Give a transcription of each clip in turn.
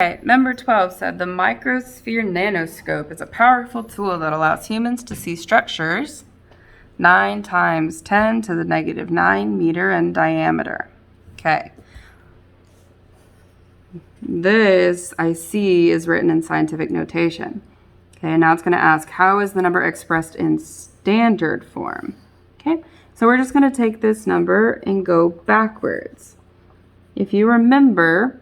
Okay, number 12 said the microsphere nanoscope is a powerful tool that allows humans to see structures 9 times 10 to the negative 9 meter in diameter. Okay. This, I see, is written in scientific notation. Okay, now it's going to ask, how is the number expressed in standard form? Okay, so we're just going to take this number and go backwards. If you remember,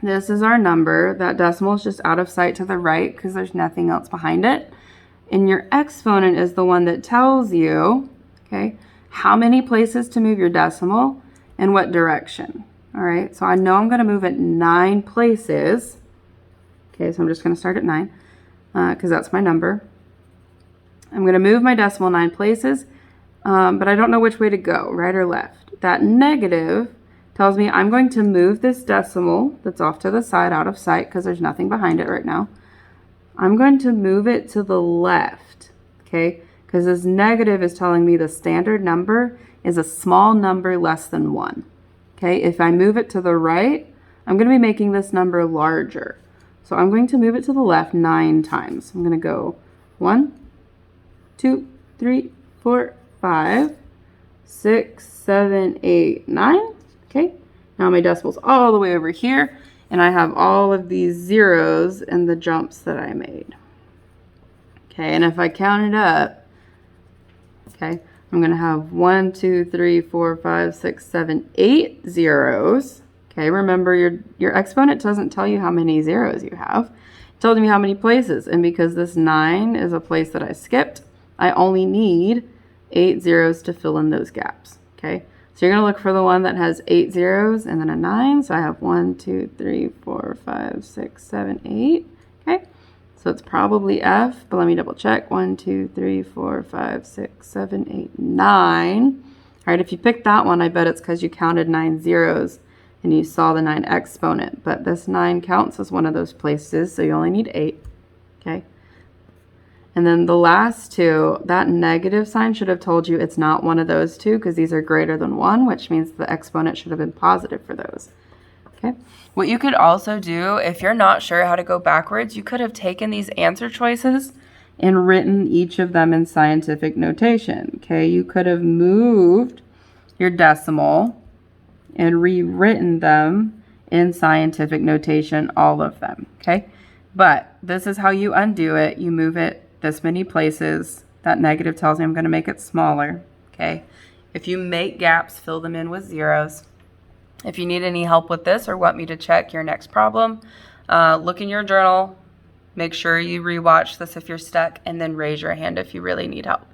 this is our number. That decimal is just out of sight to the right because there's nothing else behind it. And your exponent is the one that tells you, okay, how many places to move your decimal and what direction. All right, so I know I'm going to move it 9 places. Okay, so I'm just going to start at 9 because that's my number. I'm going to move my decimal 9 places, but I don't know which way to go, right or left. That negative tells me I'm going to move this decimal that's off to the side, out of sight, because there's nothing behind it right now. I'm going to move it to the left, okay? Because this negative is telling me the standard number is a small number less than 1. Okay, if I move it to the right, I'm going to be making this number larger. So I'm going to move it to the left 9 times. I'm going to go 1, 2, 3, 4, 5, 6, 7, 8, 9. Okay, now my decimal's all the way over here, and I have all of these zeros in the jumps that I made. Okay, and if I count it up, okay, I'm going to have 1, 2, 3, 4, 5, 6, 7, 8 zeros. Okay, remember your exponent doesn't tell you how many zeros you have. It tells me how many places, and because this 9 is a place that I skipped, I only need 8 zeros to fill in those gaps. Okay, so you're going to look for the one that has 8 zeros and then a 9. So I have 1, 2, 3, 4, 5, 6, 7, 8. Okay, so it's probably F, but let me double check. 1, 2, 3, 4, 5, 6, 7, 8, 9. All right, if you picked that one, I bet it's because you counted 9 zeros and you saw the 9 exponent. But this 9 counts as one of those places, so you only need 8. Okay. And then the last two, that negative sign should have told you it's not one of those two because these are greater than 1, which means the exponent should have been positive for those. Okay. What you could also do, if you're not sure how to go backwards, you could have taken these answer choices and written each of them in scientific notation. Okay. You could have moved your decimal and rewritten them in scientific notation, all of them. Okay. But this is how you undo it. You move it this many places. That negative tells me I'm going to make it smaller. Okay. If you make gaps, fill them in with zeros. If you need any help with this or want me to check your next problem, look in your journal. Make sure you rewatch this if you're stuck, and then raise your hand if you really need help.